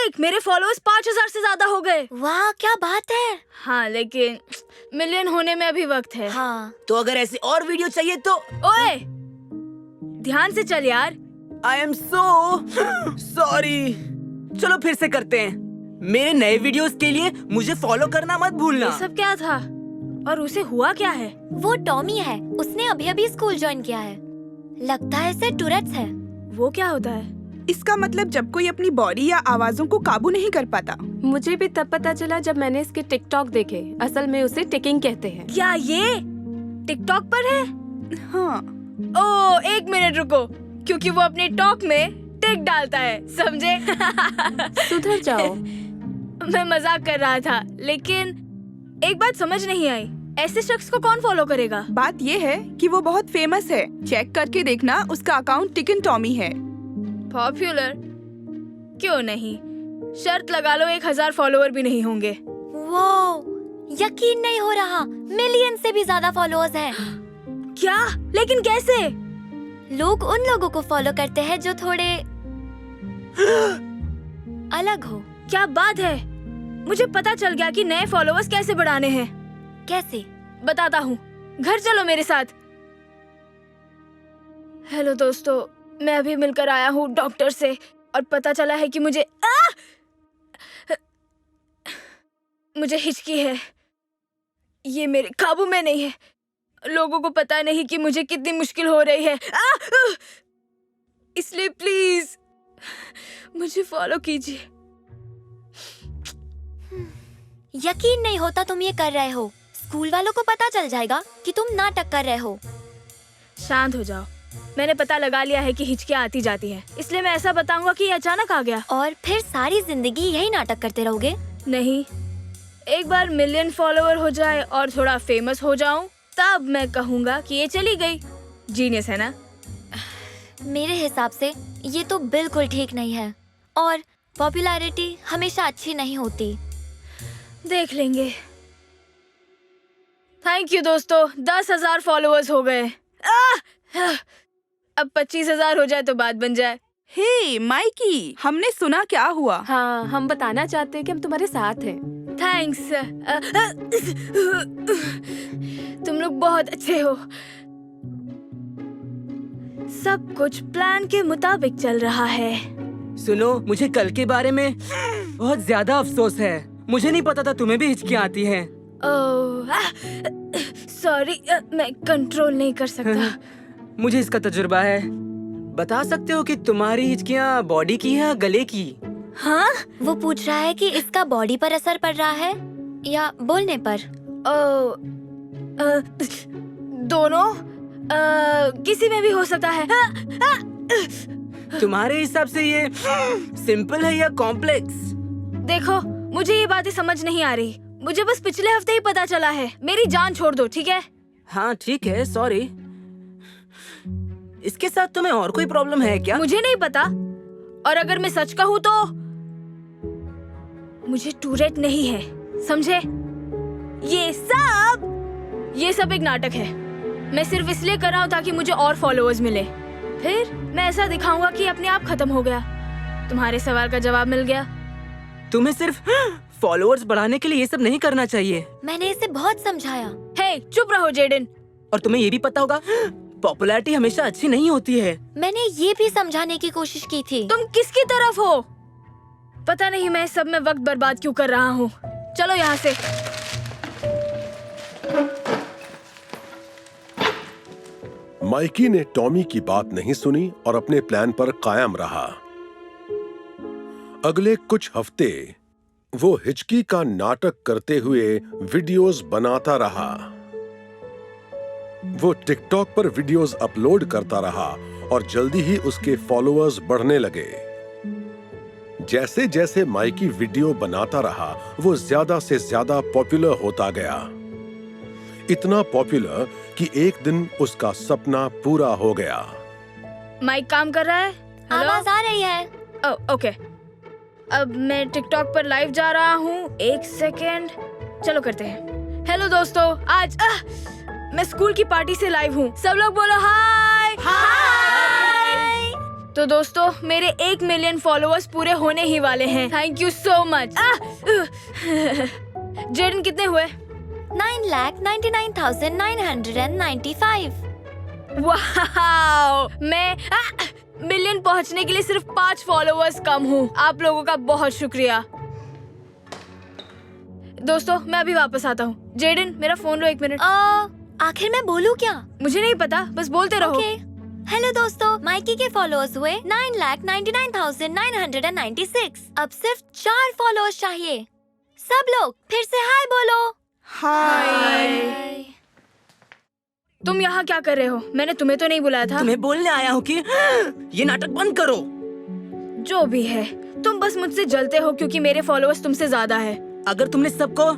देख, मेरे फॉलोअर्स 5000 से ज्यादा हो गए। वाह, क्या बात है। हाँ, लेकिन मिलियन होने में अभी वक्त है। हाँ। तो अगर ऐसी और वीडियो चाहिए तो ओए, ध्यान से चल यार। I am so sorry. चलो फिर से करते हैं। मेरे नए वीडियोस के लिए मुझे फॉलो करना मत भूलना। ये सब क्या था? और उसे हुआ क्या है? वो टॉमी है, उसने अभी स्कूल ज्वाइन किया है। लगता है इसे टूरेट्स है। वो क्या होता है? इसका मतलब जब कोई अपनी बॉडी या आवाजों को काबू नहीं कर पाता। मुझे भी तब पता चला जब मैंने इसके टिकटॉक देखे। असल में उसे टिकिंग कहते हैं। क्या ये टिकटॉक पर है? हाँ। ओ, एक मिनट रुको, क्योंकि वो अपने टॉक में टिक डालता है, समझे? सुधर जाओ। मैं मजाक कर रहा था, लेकिन एक बात समझ नहीं आई, ऐसे शख्स को कौन फॉलो करेगा? बात ये है कि वो बहुत फेमस है। चेक करके देखना, उसका अकाउंट टिकन टॉमी है। पॉपुलर? क्यों नहीं, शर्त लगा लो 1000 फॉलोअर भी नहीं होंगे। वो यकीन नहीं हो रहा, मिलियन से भी ज्यादा फॉलोअर्स हैं। क्या? लेकिन कैसे? लोग उन लोगों को फॉलो करते हैं जो थोड़े अलग हो। क्या बात है, मुझे पता चल गया कि नए फॉलोअर्स कैसे बढ़ाने हैं। कैसे? बताता हूँ, घर चलो मेरे साथ। हेलो दोस्तों, मैं अभी मिलकर आया हूँ डॉक्टर से और पता चला है कि मुझे हिचकी है। ये मेरे काबू में नहीं है। लोगों को पता नहीं कि मुझे कितनी मुश्किल हो रही है। इसलिए प्लीज मुझे फॉलो कीजिए। यकीन नहीं होता तुम ये कर रहे हो। स्कूल वालों को पता चल जाएगा कि तुम नाटक कर रहे हो। शांत हो जाओ। मैंने पता लगा लिया है कि हिचकियाँ आती जाती हैं, इसलिए मैं ऐसा बताऊंगा कि ये अचानक आ गया। और फिर सारी जिंदगी यही नाटक करते रहोगे? नहीं, एक बार मिलियन फॉलोअर हो जाए और थोड़ा फेमस हो जाऊं, तब मैं कहूँगा कि ये चली गई। जीनियस है ना? मेरे हिसाब से ये तो बिल्कुल ठीक नहीं है, और पॉपुलैरिटी हमेशा अच्छी नहीं होती। देख लेंगे। थैंक यू दोस्तों, 10,000 फॉलोअर्स हो गए। अब 25,000 हो जाए तो बात बन जाए। हे माइकी, हमने सुना क्या हुआ? हाँ, हम बताना चाहते हैं कि हम तुम्हारे साथ हैं। थैंक्स। तुम लोग बहुत अच्छे हो। सब कुछ प्लान के मुताबिक चल रहा है। सुनो, मुझे कल के बारे में बहुत ज्यादा अफसोस है। मुझे नहीं पता था तुम्हें भी हिचकियाँ आती हैं। सॉरी, मैं कंट्रोल नहीं कर सकता। मुझे इसका तजुर्बा है। बता सकते हो कि तुम्हारी हिचकियाँ बॉडी की है या गले की? हाँ? वो पूछ रहा है कि इसका बॉडी पर असर पड़ रहा है या बोलने पर। दोनों। किसी में भी हो सकता है। तुम्हारे हिसाब से ये सिंपल है या कॉम्प्लेक्स? देखो, मुझे ये बातें समझ नहीं आ रही। मुझे बस पिछले हफ्ते ही पता चला है। मेरी जान छोड़ दो, ठीक है? हाँ ठीक है, सॉरी। इसके साथ तुम्हें और कोई प्रॉब्लम है क्या? मुझे नहीं पता, और अगर मैं सच कहूँ तो मुझे टूरेट नहीं है, समझे? ये सब एक नाटक है। मैं सिर्फ इसलिए कर रहा हूँ ताकि मुझे और फॉलोअर्स मिले। फिर मैं ऐसा दिखाऊंगा कि अपने आप खत्म हो गया। तुम्हारे सवाल का जवाब मिल गया। तुम्हें सिर्फ फॉलोअर्स बढ़ाने के लिए ये सब नहीं करना चाहिए। मैंने इसे बहुत समझाया। हे, चुप रहो जेडन। और तुम्हें ये भी पता होगा, पॉपुलैरिटी हमेशा अच्छी नहीं होती है। मैंने ये भी समझाने की कोशिश की थी। तुम किसकी तरफ हो? पता नहीं मैं सब में वक्त बर्बाद क्यों कर रहा हूँ। चलो यहाँ से। माइकी ने टॉमी की बात नहीं सुनी और अपने प्लान पर कायम रहा। अगले कुछ हफ्ते वो हिचकी का नाटक करते हुए वीडियोस बनाता रहा। वो टिकटॉक पर वीडियोस अपलोड करता रहा और जल्दी ही उसके फॉलोअर्स बढ़ने लगे। जैसे जैसे माइकी वीडियो बनाता रहा, वो ज्यादा से ज्यादा पॉपुलर होता गया। इतना पॉपुलर कि एक दिन उसका सपना पूरा हो गया। माइक काम कर रहा है? आवाज आ रही है। ओके। अब मैं टिकटॉक पर लाइव जा रहा हूँ। 1 सेकेंड। चलो करते हैं। हेलो दोस्तों, आज मैं स्कूल की पार्टी से लाइव हूँ। सब लोग बोलो हाय। हाय। तो दोस्तों मेरे 1 मिलियन फॉलोअर्स पूरे होने ही वाले हैं। Thank you so much. Jaden कितने हुए? 9,99,995। वाओ! मैं मिलियन पहुंचने के लिए सिर्फ 5 फॉलोअर्स कम हूँ। आप लोगों का बहुत शुक्रिया। दोस्तों मैं अभी वापस आता हूँ। जेडन मेरा फोन लो 1 मिनट। आखिर मैं बोलूं क्या? मुझे नहीं पता, बस बोलते रहो। ओके। हेलो दोस्तों, माइकी के फॉलोअर्स हुए 9,99,996। अब सिर्फ 4 फॉलोअर्स चाहिए। सब लोग फिर से हाय बोलो। हाय। तुम यहाँ क्या कर रहे हो? मैंने तुम्हें तो नहीं बुलाया था। तुम्हें बोलने आया हूँ कि ये नाटक बंद करो। जो भी है, तुम बस मुझसे जलते हो क्योंकि मेरे फॉलोअर्स तुमसे ज्यादा है। अगर तुमने सबको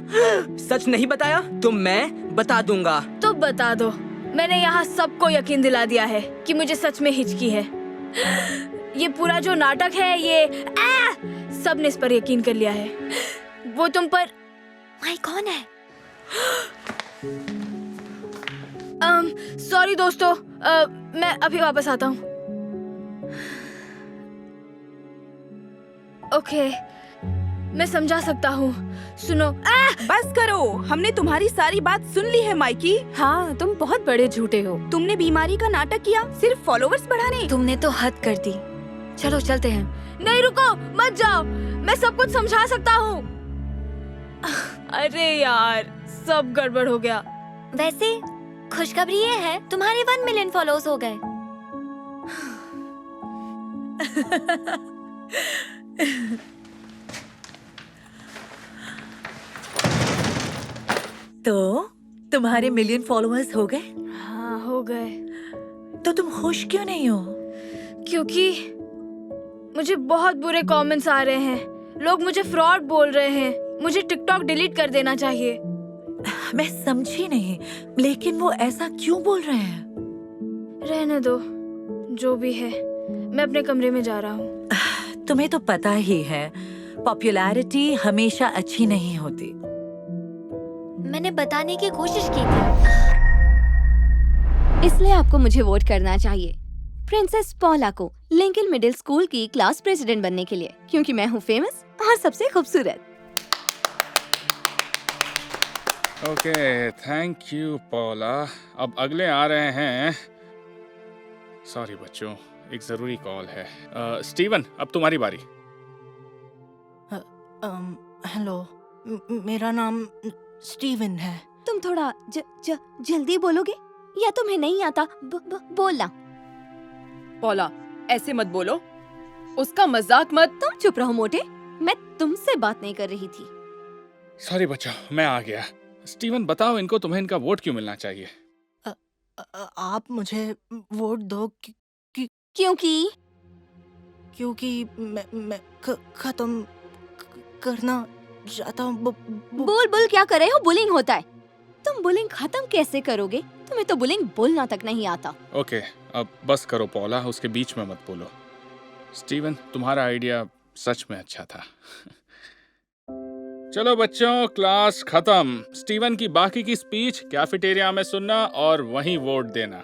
सच नहीं बताया तो मैं बता दूंगा। तो बता दो। मैंने यहाँ सबको यकीन दिला दिया है कि मुझे सच में हिचकी है। ये पूरा जो नाटक है, ये सबने इस पर यकीन कर लिया है। वो तुम पर। माई कौन है? सॉरी दोस्तों, मैं अभी वापस आता हूँ। ओके, मैं समझा सकता हूँ। सुनो। बस करो, हमने तुम्हारी सारी बात सुन ली है माइकी। हाँ, तुम बहुत बड़े झूठे हो। तुमने बीमारी का नाटक किया सिर्फ फॉलोअर्स बढ़ाने। तुमने तो हद कर दी। चलो चलते हैं। नहीं रुको, मत जाओ, मैं सब कुछ समझा सकता हूँ। अरे यार, सब गड़बड़ हो गया। वैसे खुशखबरी ये है, तुम्हारे 1 मिलियन फॉलोअर्स हो गए। तो तुम्हारे मिलियन फॉलोअर्स हो गए? हाँ, हो गए। तो तुम खुश क्यों नहीं हो? क्योंकि मुझे बहुत बुरे कमेंट्स आ रहे हैं। लोग मुझे फ्रॉड बोल रहे हैं। मुझे टिकटॉक डिलीट कर देना चाहिए। मैं समझी नहीं, लेकिन वो ऐसा क्यों बोल रहे हैं? रहने दो, जो भी है। मैं अपने कमरे में जा रहा हूँ। तुम्हें तो पता ही है, पॉपुलैरिटी हमेशा अच्छी नहीं होती। मैंने बताने की कोशिश की थी। इसलिए आपको मुझे वोट करना चाहिए, प्रिंसेस पॉला को, लिंकन मिडिल स्कूल की क्लास प्रेसिडेंट बनने के लिए, क्योंकि मैं हूँ फेमस और सबसे खूबसूरत। Okay, thank you पॉला। अब अगले आ रहे हैं। सॉरी बच्चों, एक जरूरी कॉल है। स्टीवन, अब तुम्हारी बारी। हेलो, मेरा नाम स्टीवन है। तुम थोड़ा जल्दी बोलोगे या तुम्हें नहीं आता बोलना? पॉला, ऐसे मत बोलो, उसका मजाक मत। तुम चुप रहो मोटे, मैं तुमसे बात नहीं कर रही थी। सॉरी बच्चों, मैं आ गया। स्टीवन बताओ इनको, तुम्हें इनका वोट क्यों मिलना चाहिए? आप मुझे वोट दो क्योंकि मैं खत्म करना चाहता हूँ। बोल क्या कर रहे हो? बुलिंग होता है। तुम बुलिंग खत्म कैसे करोगे? तुम्हें तो बुलिंग बोलना तक नहीं आता। ओके, अब बस करो पॉला, उसके बीच में मत बोलो। स्टीवन, तुम्हारा आइडिया सच में अच्छा था। चलो बच्चों, क्लास खत्म। स्टीवन की बाकी की स्पीच कैफेटेरिया में सुनना और वहीं वोट देना।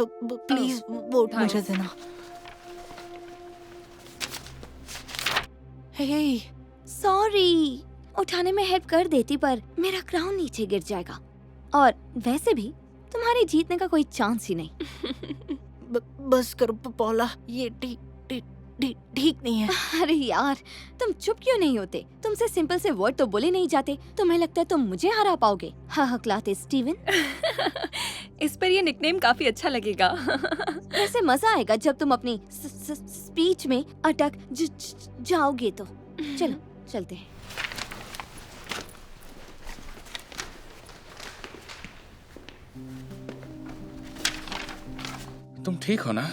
प्लीज वोट मुझे देना। हे, सॉरी, उठाने में हेल्प कर देती पर मेरा क्राउन नीचे गिर जाएगा, और वैसे भी तुम्हारे जीतने का कोई चांस ही नहीं। बस करो पॉला, ये ठीक नहीं है। अरे यार, तुम चुप क्यों नहीं होते? तुमसे सिंपल से वर्ड तो बोले नहीं जाते। तुम्हें लगता है तुम मुझे हरा पाओगे? हकलाते स्टीवन। इस पर ये निकनेम काफी अच्छा लगेगा। वैसे मजा आएगा जब तुम अपनी स्पीच में अटक जाओगे तो। चलो चलते हैं। तुम ठीक हो ना?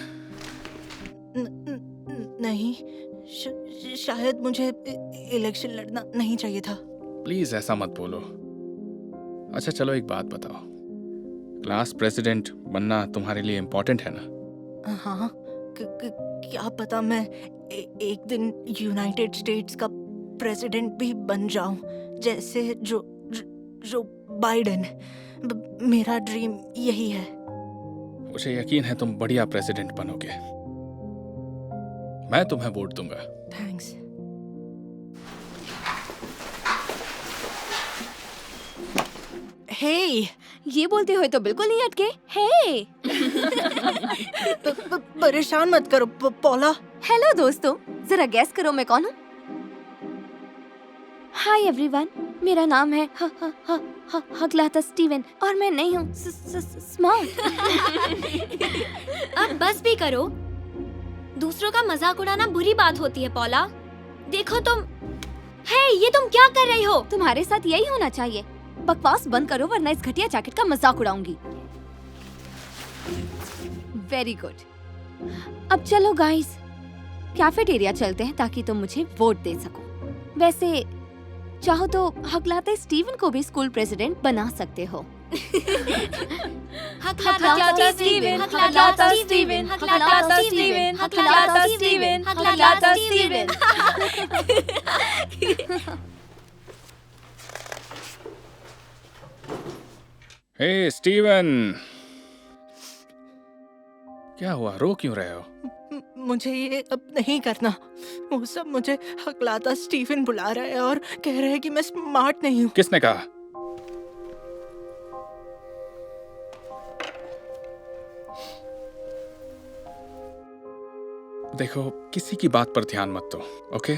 नहीं, शायद मुझे इलेक्शन लड़ना नहीं चाहिए था। प्लीज ऐसा मत बोलो। अच्छा चलो, एक बात बताओ, क्लास प्रेसिडेंट बनना तुम्हारे लिए इम्पोर्टेंट है ना? हाँ, क्या पता मैं एक दिन यूनाइटेड स्टेट्स का प्रेसिडेंट भी बन जाऊं, जैसे जो बाइडेन। मेरा ड्रीम यही है। मुझे यकीन है तुम बढ़िया प्रेसिडेंट बनोगे। मैं तुम्हें वोट दूंगा। थैंक्स। हे, ये बोलते हुए तो बिल्कुल नहीं अटके। हे परेशान मत करो पौला। हेलो दोस्तों, जरा गैस करो मैं कौन हूँ। हाय एवरीवन, मेरा नाम है हकलाता स्टीवन और मैं नहीं हूँ स्मार्ट। अब बस भी करो। दूसरों का मजाक उड़ाना बुरी बात होती है पौला। देखो तुम, हे ये तुम क्या कर रही हो? तुम्हारे साथ यही होना चाहिए। बकवास बंद करो वरना इस घटिया जैकेट का मजाक उड़ाऊंगी। Very good. अब चलो गाइस, कैफेटेरिया चलते हैं ताकि तुम मुझे वोट दे सको। वैसे चाहो तो हकलाते स्टीवन को भी स्कूल प्रेसिडेंट बना सकते हो। हकलाता स्टीवन, हकलाता स्टीवन, हकलाता स्टीवन, हकलाता स्टीवन, हकलाता स्टीवन। हे स्टीवन, क्या हुआ, रो क्यों रहे हो? मुझे ये अब नहीं करना। वो सब मुझे हकलाता स्टीफन बुला रहा है और कह रहे हैं कि मैं स्मार्ट नहीं हूँ। किसने कहा? देखो, किसी की बात पर ध्यान मत दो, ओके?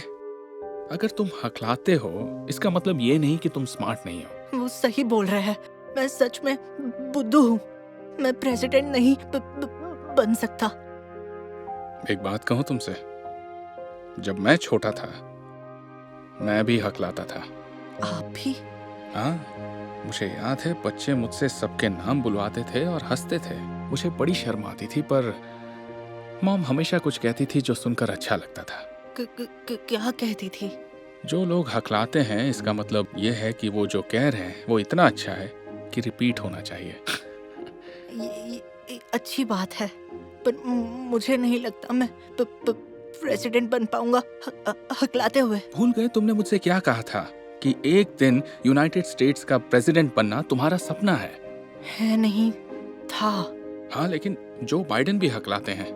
अगर तुम हकलाते हो इसका मतलब ये नहीं कि तुम स्मार्ट नहीं हो। वो सही बोल रहे हैं। मैं सच में बुद्धू हूँ। मैं प्रेसिडेंट नहीं बन सकता। एक बात कहूं तुमसे, जब मैं छोटा था मैं भी हकलाता था। आप भी? हाँ, मुझे याद है बच्चे मुझसे सबके नाम बुलवाते थे और हंसते थे। मुझे बड़ी शर्म आती थी, पर मॉम हमेशा कुछ कहती थी जो सुनकर अच्छा लगता था। क्या कहती थी? जो लोग हकलाते हैं इसका मतलब ये है कि वो जो कह रहे हैं वो इतना अच्छा है कि रिपीट होना चाहिए। ये अच्छी बात है, पर मुझे नहीं लगता मैं प्रेसिडेंट बन पाऊंगा हकलाते हुए। भूल गए तुमने मुझसे क्या कहा था कि एक दिन यूनाइटेड स्टेट्स का प्रेसिडेंट बनना तुम्हारा सपना है? है नहीं था। हाँ, लेकिन जो बाइडेन भी हकलाते हैं।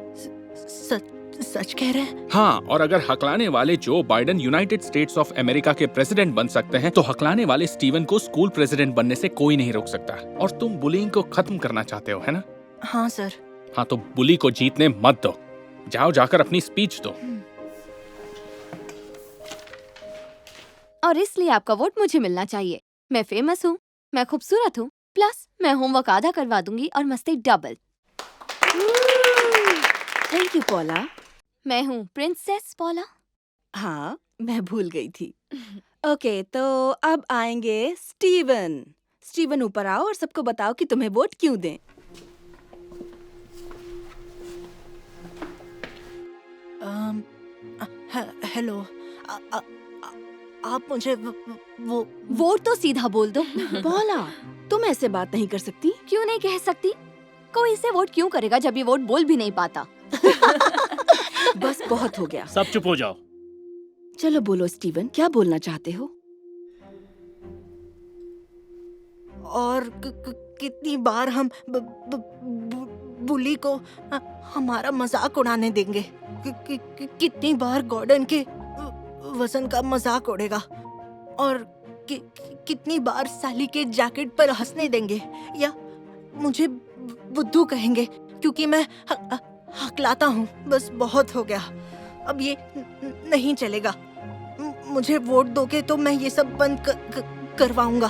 सच कह रहे हैं? हाँ, और अगर हकलाने वाले Joe Biden United states of America के प्रेसिडेंट बन सकते हैं, तो हकलाने वाले स्टीवन को स्कूल प्रेसिडेंट बनने से कोई नहीं रोक सकता। और तुम बुलिंग को खत्म करना चाहते हो, है ना? हाँ सर। हाँ, तो बुली को जीतने मत दो। जाओ, जाकर अपनी स्पीच दो। और इसलिए आपका वोट मुझे मिलना चाहिए। मैं फेमस हूँ, मैं खूबसूरत हूँ, प्लस मैं होमवर्क आधा करवा दूंगी और मस्ती डबल। Thank you पौला। मैं हूँ प्रिंसेस पौला। हाँ, मैं भूल गई थी। ओके, तो अब आएंगे स्टीवन। स्टीवन ऊपर आओ और सबको बताओ कि तुम्हें वोट क्यों दें। हेलो, आप मुझे वो वोट तो सीधा बोल दो। पौला, तुम ऐसे बात नहीं कर सकती। क्यों नहीं कह सकती? कोई इसे वोट क्यों करेगा जब ये वोट बोल भी नहीं पाता? बस बहुत हो गया। सब चुप हो जाओ। चलो बोलो स्टीवन, क्या बोलना चाहते हो? और कितनी बार हम बुली को हमारा मजाक उड़ाने देंगे? कितनी बार गॉर्डन के वजन का मजाक उड़ेगा? और कितनी बार सैली के जैकेट पर हंसने देंगे? या मुझे बुद्धू कहेंगे क्योंकि मैं हकलाता हूँ? बस बहुत हो गया। अब ये नहीं चलेगा। मुझे वोट दोगे तो मैं ये सब बंद करवाऊंगा।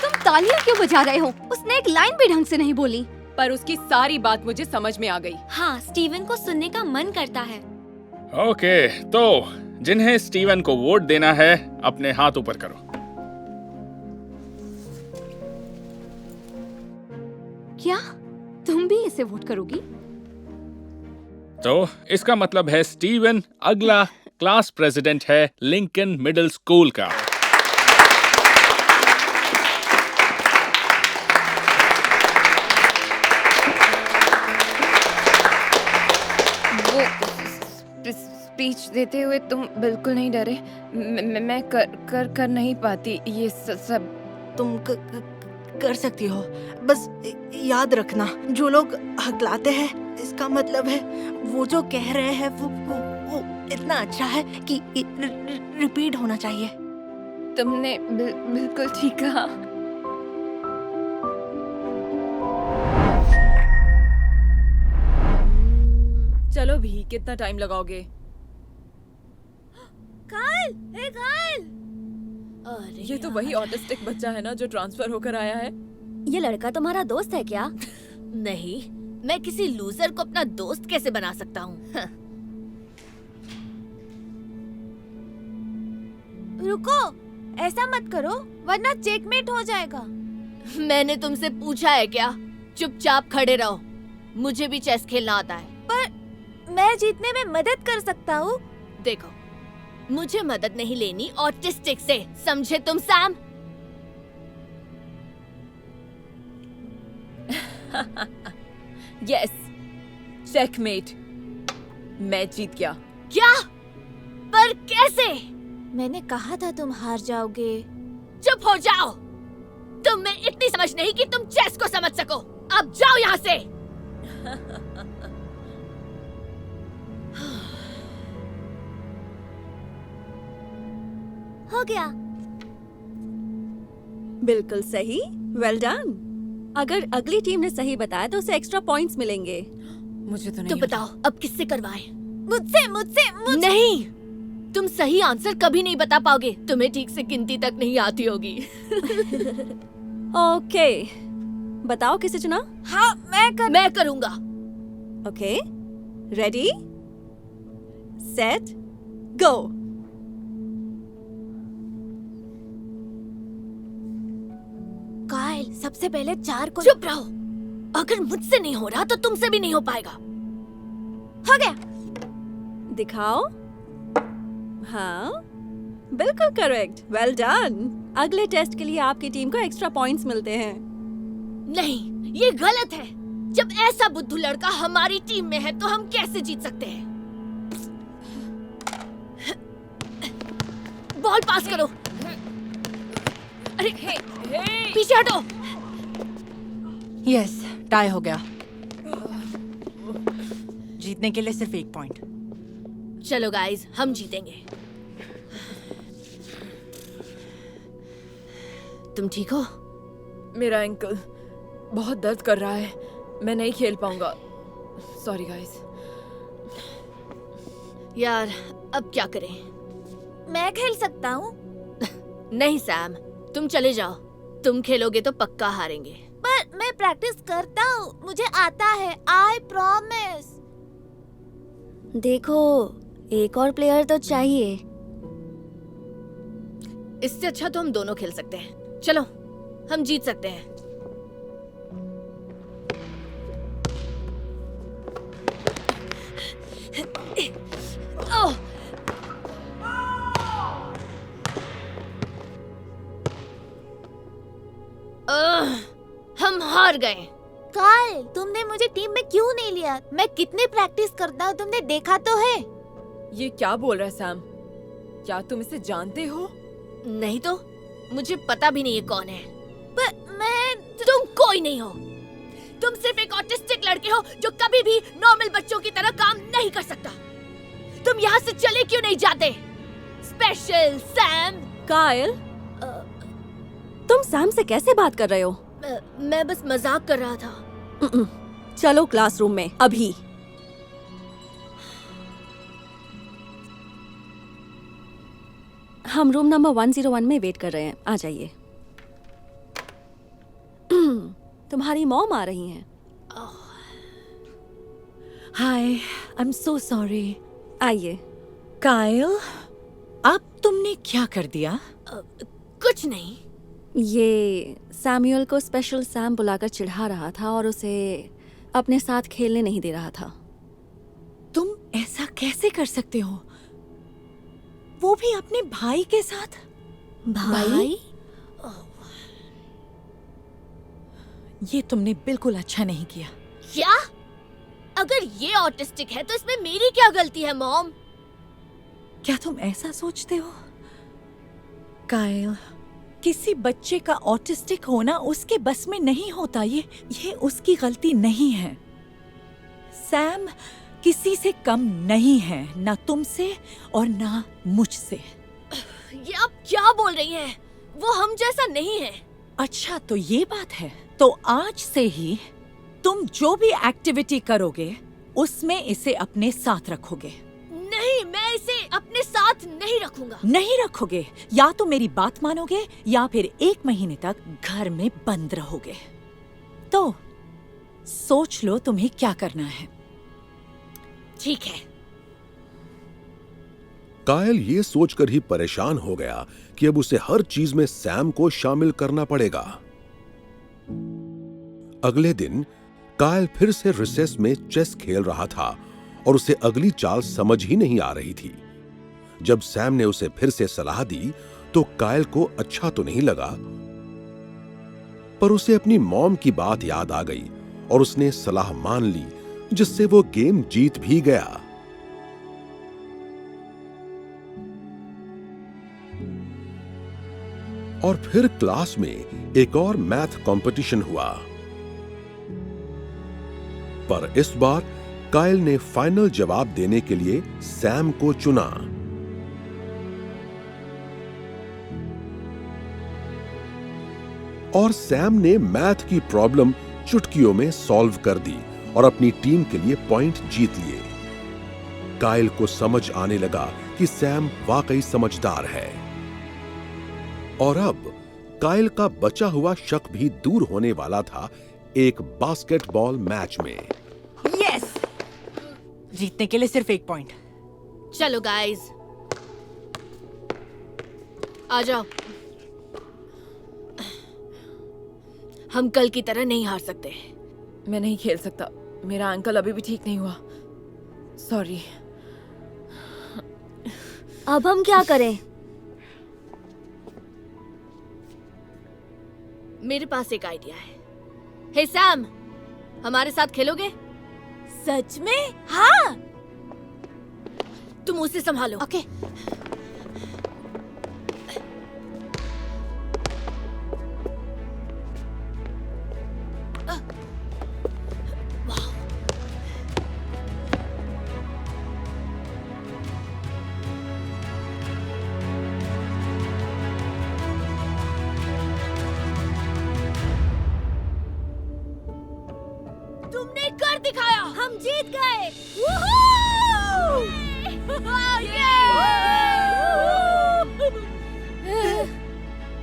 तुम तालियां क्यों बजा रहे हो? उसने एक लाइन भी ढंग से नहीं बोली। पर उसकी सारी बात मुझे समझ में आ गई। हाँ, स्टीवन को सुनने का मन करता है। ओके, तो जिन्हें स्टीवन को वोट देना है अपने हाथ ऊपर करो। क्या तुम भी इसे वोट करोगी? तो इसका मतलब है स्टीवन अगला क्लास प्रेसिडेंट है लिंकन मिडिल स्कूल का। स्पीच देते हुए तुम बिल्कुल नहीं डरे? मैं कर नहीं पाती ये सब। तुम कर सकती हो। बस याद रखना, जो लोग हकलाते हैं इसका मतलब है वो जो कह रहे हैं वो इतना अच्छा है कि रिपीट होना चाहिए। तुमने बिल्कुल ठीक कहा। चलो भी, कितना टाइम लगाओगे? कायल, हे कायल। ये तो वही ऑटिस्टिक बच्चा है ना जो ट्रांसफर होकर आया है। ये लड़का तुम्हारा दोस्त है क्या? नहीं, मैं किसी लूजर को अपना दोस्त कैसे बना सकता हूँ? रुको, ऐसा मत करो वरना चेकमेट हो जाएगा। मैंने तुमसे पूछा है क्या? चुपचाप खड़े रहो। मुझे भी चेस खेलना आता है। मैं जीतने में मदद कर सकता हूँ। देखो, मुझे मदद नहीं लेनी ऑटिस्टिक से, समझे तुम सैम? Yes, checkmate. मैं जीत गया। क्या? पर कैसे? मैंने कहा था तुम हार जाओगे। चुप हो जाओ। तुम में इतनी समझ नहीं कि तुम चेस को समझ सको। अब जाओ यहाँ से। हो गया। बिल्कुल सही, वेल डन। अगर अगली टीम ने सही बताया तो उसे एक्स्ट्रा पॉइंट्स मिलेंगे। मुझे तो नहीं। तुम बताओ अब किससे करवाएं? मुझसे नहीं, तुम सही आंसर कभी नहीं बता पाओगे। तुम्हें ठीक से गिनती तक नहीं आती होगी। ओके, बताओ किसे चुना? हाँ, मैं करूंगा। ओके, रेडी, सेट, गो। कायल, सबसे पहले 4 को। चुप रहो। अगर मुझसे नहीं हो रहा तो तुमसे भी नहीं हो पाएगा। हो गया। दिखाओ। हाँ, बिल्कुल करेक्ट, वेल डन। अगले टेस्ट के लिए आपकी टीम को एक्स्ट्रा पॉइंट्स मिलते हैं। नहीं, ये गलत है। जब ऐसा बुद्धू लड़का हमारी टीम में है तो हम कैसे जीत सकते हैं? बॉल पास करो। अरे पीछे हटो। यस, टाई हो गया। जीतने के लिए सिर्फ 1 पॉइंट। चलो गाइस, हम जीतेंगे। तुम ठीक हो? मेरा एंकल बहुत दर्द कर रहा है, मैं नहीं खेल पाऊंगा। Sorry guys. यार, अब क्या करें? मैं खेल सकता हूँ। नहीं सैम, तुम चले जाओ। तुम खेलोगे तो पक्का हारेंगे। पर मैं प्रैक्टिस करता हूँ, मुझे आता है, आई प्रॉमिस। देखो, एक और प्लेयर तो चाहिए। इससे अच्छा तो हम दोनों खेल सकते हैं। चलो, हम जीत सकते हैं। ओह! हम हार गए। कायल, तुमने मुझे टीम में क्यों नहीं लिया? मैं कितनी प्रैक्टिस करता हूँ, तुमने देखा तो है। ये क्या बोल रहा है सैम? क्या तुम इसे जानते हो? नहीं तो, मुझे पता भी नहीं है कौन है। पर मैं तुम कोई नहीं हो। तुम सिर्फ एक ऑटिस्टिक लड़के हो जो कभी भी नॉर्मल बच्चों की तरह काम नहीं कर सकता। तुम यहाँ से चले क्यों नहीं जाते? Special Sam. कायल, तुम सैम से कैसे बात कर रहे हो? मैं बस मजाक कर रहा था। चलो क्लासरूम में अभी। हम रूम नंबर 101 में वेट कर रहे हैं, आ जाइए। तुम्हारी मॉम आ रही हैं। हाय, आई एम सो सॉरी। आइए। कायल, अब तुमने क्या कर दिया? कुछ नहीं। ये सैमुअल को स्पेशल सैम बुलाकर चिढ़ा रहा था और उसे अपने साथ खेलने नहीं दे रहा था। तुम ऐसा कैसे कर सकते हो? वो भी अपने भाई के साथ? भाई? ये तुमने बिल्कुल अच्छा नहीं किया। क्या? अगर ये ऑटिस्टिक है तो इसमें मेरी क्या गलती है मॉम? क्या तुम ऐसा सोचते हो? काइल, किसी बच्चे का ऑटिस्टिक होना उसके बस में नहीं होता। ये उसकी गलती नहीं है। सैम किसी से कम नहीं है, ना तुमसे और ना मुझसे। ये आप क्या बोल रही हैं? वो हम जैसा नहीं है। अच्छा, तो ये बात है। तो आज से ही तुम जो भी एक्टिविटी करोगे उसमें इसे अपने साथ रखोगे। नहीं, मैं इसे अपने साथ नहीं रखूंगा। नहीं रखोगे? या तो मेरी बात मानोगे या फिर 1 महीने तक घर में बंद रहोगे। तो सोच लो तुम्हें क्या करना है। ठीक है। कायल ये सोचकर ही परेशान हो गया कि अब उसे हर चीज में सैम को शामिल करना पड़ेगा। अगले दिन कायल फिर से रिसेस में चेस खेल रहा था और उसे अगली चाल समझ ही नहीं आ रही थी। जब सैम ने उसे फिर से सलाह दी तो कायल को अच्छा तो नहीं लगा, पर उसे अपनी मॉम की बात याद आ गई और उसने सलाह मान ली, जिससे वो गेम जीत भी गया। और फिर क्लास में एक और मैथ कंपटीशन हुआ, पर इस बार कायल ने फाइनल जवाब देने के लिए सैम को चुना। और सैम ने मैथ की प्रॉब्लम चुटकियों में सॉल्व कर दी और अपनी टीम के लिए पॉइंट जीत लिए। कायल को समझ आने लगा कि सैम वाकई समझदार है। और अब कायल का बचा हुआ शक भी दूर होने वाला था एक बास्केटबॉल मैच में। यस, जीतने के लिए सिर्फ 1 पॉइंट। चलो गाइस, आ जाओ। हम कल की तरह नहीं हार सकते। मैं नहीं खेल सकता। मेरा अंकल अभी भी ठीक नहीं हुआ। सॉरी। अब हम क्या करें? मेरे पास एक आइडिया है। हे सैम, हमारे साथ खेलोगे? सच में? हाँ। तुम उसे संभालो। ओके। तुमने कर दिखाया। हम जीत गए।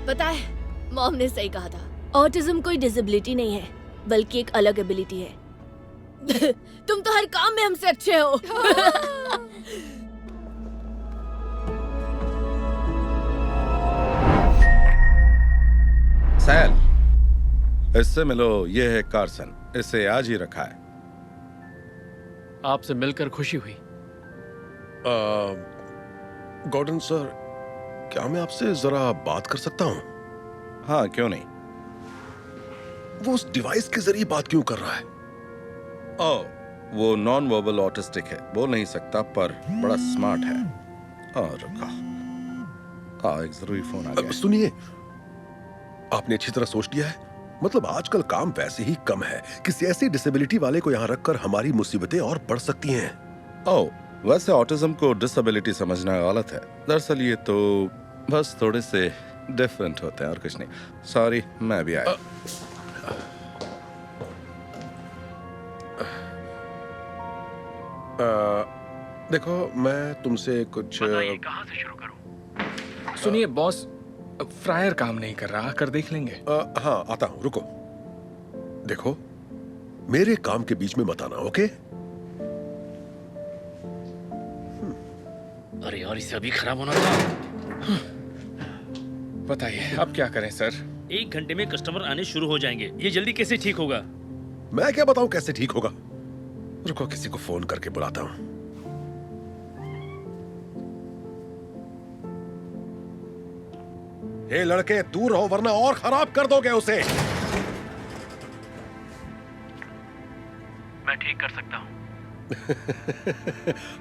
पता है, मॉम ने सही कहा था। ऑटिज्म कोई डिसेबिलिटी नहीं है, बल्कि एक अलग एबिलिटी है। तुम तो हर काम में हमसे अच्छे हो। सैल, इससे मिलो। ये है कार्सन, इसे आज ही रखा है। आपसे मिलकर खुशी हुई। गॉर्डन सर, क्या मैं आपसे जरा बात कर सकता हूं? हाँ, क्यों नहीं। वो उस डिवाइस के जरिए बात क्यों कर रहा है? ओह, वो नॉन वर्बल ऑटिस्टिक है, बोल नहीं सकता पर बड़ा स्मार्ट है। और एक जरूरी फोन आ गया। सुनिए, आपने अच्छी तरह सोच लिया है? मतलब आजकल काम वैसे ही कम है, किसी ऐसी डिसेबिलिटी वाले को यहाँ रखकर हमारी मुसीबतें और बढ़ सकती हैं। ओह, वैसे ऑटिज्म को डिसेबिलिटी समझना गलत है। दरअसल ये तो बस थोड़े से डिफरेंट होते हैं और कुछ नहीं। सॉरी, मैं भी आया। देखो, मैं तुमसे कुछ कहाँ से शुरू करूं? सुनिए बॉस, फ्रायर काम नहीं कर रहा, आकर देख लेंगे। हाँ, आता हूं, रुको। देखो, मेरे काम के बीच में मत आना, ओके? अरे यार, इसे अभी खराब होना था। बताइए अब क्या करें सर? 1 घंटे में कस्टमर आने शुरू हो जाएंगे। ये जल्दी कैसे ठीक होगा? मैं क्या बताऊं कैसे ठीक होगा? रुको, किसी को फोन करके बुलाता हूं। हे लड़के, दूर रहो वरना और खराब कर दोगे उसे। मैं ठीक कर सकता हूँ।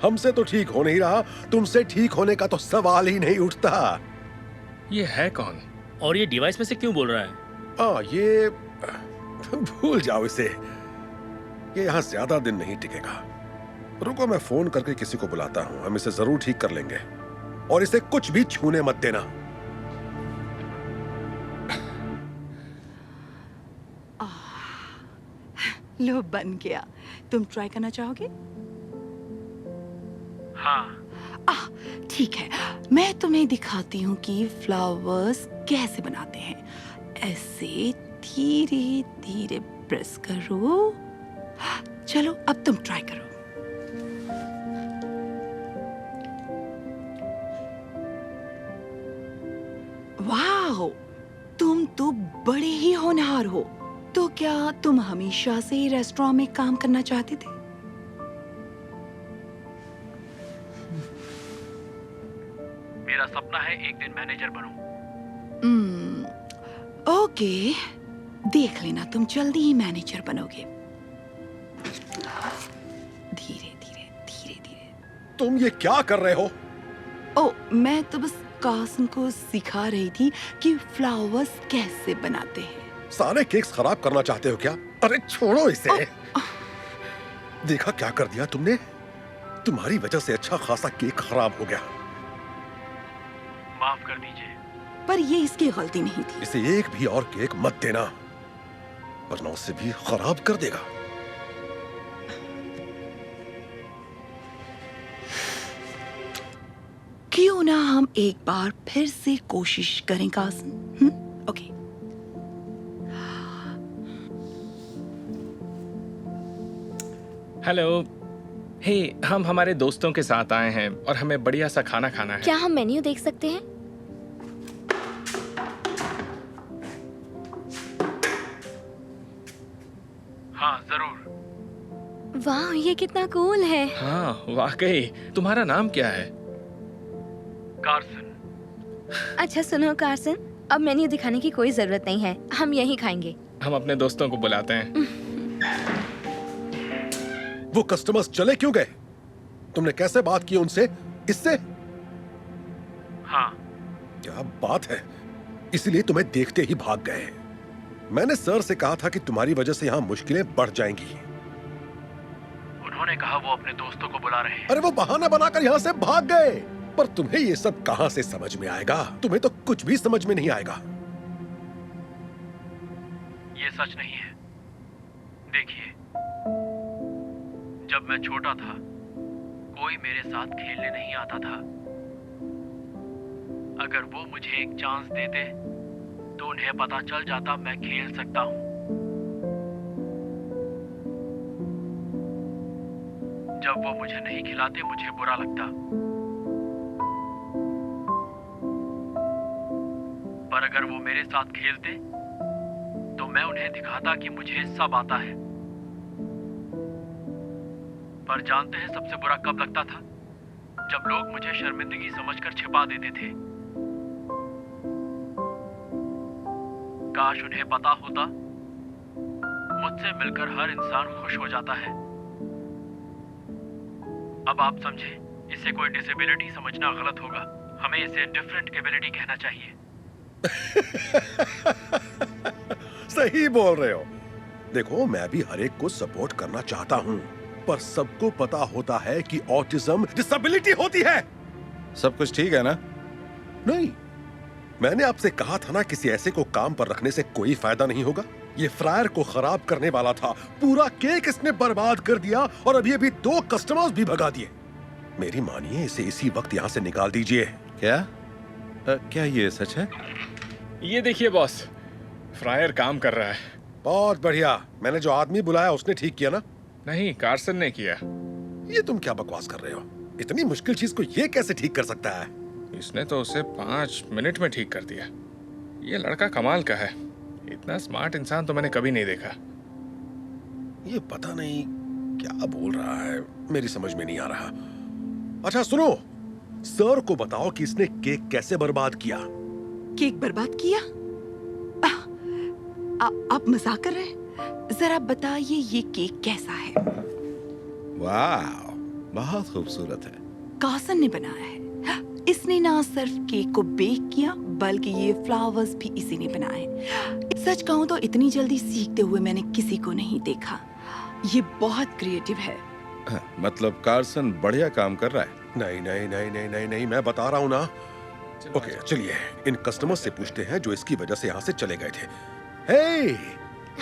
हमसे तो ठीक हो नहीं रहा, तुमसे ठीक होने का तो सवाल ही नहीं उठता। ये है कौन और ये डिवाइस में से क्यों बोल रहा है? ये भूल जाओ इसे, ये यहाँ ज्यादा दिन नहीं टिकेगा। रुको, मैं फोन करके किसी को बुलाता हूँ, हम इसे जरूर ठीक कर लेंगे। और इसे कुछ भी छूने मत देना। लो बन गया। तुम ट्राई करना चाहोगे? हाँ। ठीक है, मैं तुम्हें दिखाती हूँ कि फ्लावर्स कैसे बनाते हैं। ऐसे धीरे धीरे प्रेस करो। चलो अब तुम ट्राई करो। वाह, तुम तो बड़े ही होनहार हो। तो क्या तुम हमेशा से रेस्टोरेंट में काम करना चाहते थे? मेरा सपना है एक दिन मैनेजर बनूं। ओके, देख लेना, तुम जल्दी ही मैनेजर बनोगे। धीरे धीरे धीरे धीरे। तुम ये क्या कर रहे हो? ओ, मैं तो बस कार्सन को सिखा रही थी कि फ्लावर्स कैसे बनाते हैं। सारे केक्स खराब करना चाहते हो क्या? अरे छोड़ो इसे। देखा क्या कर दिया तुमने? तुम्हारी वजह से अच्छा खासा केक खराब हो गया। माफ कर दीजिए। पर ये इसकी गलती नहीं थी। इसे एक भी और केक मत देना, वरना उसे भी खराब कर देगा। क्यों ना हम एक बार फिर से कोशिश करें कार्सन? ओके। हेलो। हे, हम हमारे दोस्तों के साथ आए हैं और हमें बढ़िया सा खाना खाना है। क्या हम मेन्यू देख सकते हैं? हाँ जरूर। वाह, ये कितना कूल है। हाँ वाकई। तुम्हारा नाम क्या है? कार्सन। अच्छा सुनो कार्सन, अब मेन्यू दिखाने की कोई जरूरत नहीं है, हम यहीं खाएंगे। हम अपने दोस्तों को बुलाते हैं। वो कस्टमर्स चले क्यों गए? तुमने कैसे बात की उनसे? इससे? हाँ। क्या बात है, इसीलिए तुम्हें देखते ही भाग गए। मैंने सर से कहा था कि तुम्हारी वजह से यहाँ मुश्किलें बढ़ जाएंगी। उन्होंने कहा वो अपने दोस्तों को बुला रहे हैं। अरे वो बहाना बनाकर यहाँ से भाग गए। पर तुम्हें ये सब कहां से समझ में आएगा? तुम्हें तो कुछ भी समझ में नहीं आएगा। ये सच नहीं है। देखिए, जब मैं छोटा था कोई मेरे साथ खेलने नहीं आता था। अगर वो मुझे एक चांस देते तो उन्हें पता चल जाता मैं खेल सकता हूं। जब वो मुझे नहीं खिलाते मुझे बुरा लगता, पर अगर वो मेरे साथ खेलते तो मैं उन्हें दिखाता कि मुझे सब आता है। पर जानते हैं सबसे बुरा कब लगता था? जब लोग मुझे शर्मिंदगी समझकर छिपा देते थे। काश उन्हें पता होता, मुझसे मिलकर हर इंसान खुश हो जाता है। अब आप समझे, इसे कोई डिसेबिलिटी समझना गलत होगा। हमें इसे डिफरेंट एबिलिटी कहना चाहिए। सही बोल रहे हो। देखो, मैं भी हर एक को सपोर्ट करना चाहता हूँ, पर सबको पता होता है कि ऑटिज्म डिसेबिलिटी होती है। सब कुछ ठीक है ना? नहीं, मैंने आपसे कहा था ना, किसी ऐसे को काम पर रखने से कोई फायदा नहीं होगा। ये फ्रायर को खराब करने वाला था, पूरा केक इसने बर्बाद कर दिया और अभी 2 कस्टमर्स भी भगा दिए। मेरी मानिए, इसे इसी वक्त यहाँ से निकाल दीजिए। क्या ये सच है? ये देखिए बॉस, फ्रायर काम कर रहा है। बहुत बढ़िया। मैंने जो आदमी बुलाया उसने ठीक किया ना? नहीं, कार्सन ने किया। ये तुम क्या बकवास कर रहे हो? इतनी मुश्किल चीज को ये कैसे ठीक कर सकता है? इसने तो उसे 5 मिनट में ठीक कर दिया। ये लड़का कमाल का है। इतना स्मार्ट इंसान तो मैंने कभी नहीं देखा। ये पता नहीं क्या बोल रहा है, मेरी समझ में नहीं आ रहा। अच्छा सुनो, सर को बताओ कि इसने केक कैसे बर्बाद किया। केक बर्बाद किया? आप मजाक कर रहे हैं? जरा बताइए ये केक कैसा है? वाह, बहुत खूबसूरत है। कार्सन ने बनाया है। इसने ना सिर्फ केक को बेक किया बल्कि ये फ्लावर्स भी इसी ने बनाए। सच कहूँ तो इतनी जल्दी सीखते हुए मैंने किसी को नहीं देखा। ये बहुत क्रिएटिव है। मतलब कार्सन बढ़िया काम कर रहा है। नहीं नहीं नहीं नहीं नहीं नहीं, मैं बता रहा हूँ ना। ओके चलिए इन कस्टमर्स से पूछते हैं जो इसकी वजह से यहाँ से चले गए थे। हे,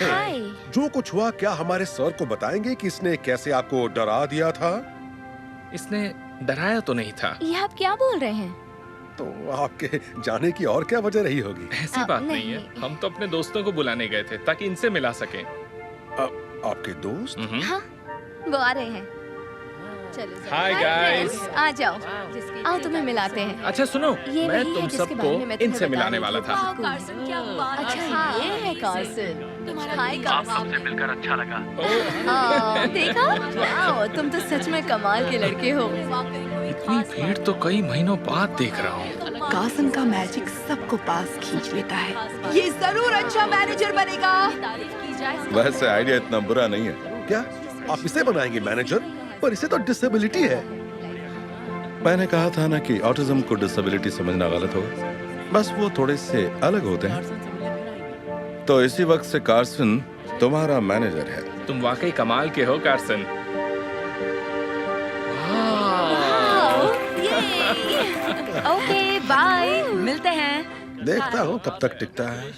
हाय। जो कुछ हुआ क्या हमारे सर को बताएंगे कि इसने कैसे आपको डरा दिया था? इसने डराया तो नहीं था। ये आप क्या बोल रहे हैं? तो आपके जाने की और क्या वजह रही होगी? ऐसी बात नहीं है, हम तो अपने दोस्तों को बुलाने गए थे ताकि इनसे मिला सकें। आपके दोस्त? हाँ, वो आ रहे हैं। चलो हाय गाइस, आ जाओ, आओ तुम्हें मिलाते हैं। अच्छा सुनो, ये मैं वही है तुम जिसके सबको बारे में मैं तुम्हें इनसे बता मिलाने रही वाला थी। था। वाह, कार्सन, क्या बात है। अच्छा ये है कार्सन। हाय आप कार्सन। सबसे मिलकर अच्छा लगा। देखा? वाओ, तुम तो सच में कमाल के लड़के हो। इतनी भीड़ तो कई महीनों बाद देख रहा हूँ। कार्सन का मैजिक सबको पास खींच लेता है। ये जरूर अच्छा मैनेजर बनेगा। वैसे आइडिया इतना बुरा नहीं है। क्या आप इसे बनाएंगे मैनेजर? पर इसे तो डिसेबिलिटी है। मैंने कहा था ना कि ऑटिज्म को डिसेबिलिटी समझना गलत होगा। बस वो थोड़े से अलग होते हैं। तो इसी वक्त से कार्सन तुम्हारा मैनेजर है। तुम वाकई कमाल के हो कार्सन। ओके बाय, मिलते हैं। देखता हूँ कब तक टिकता है।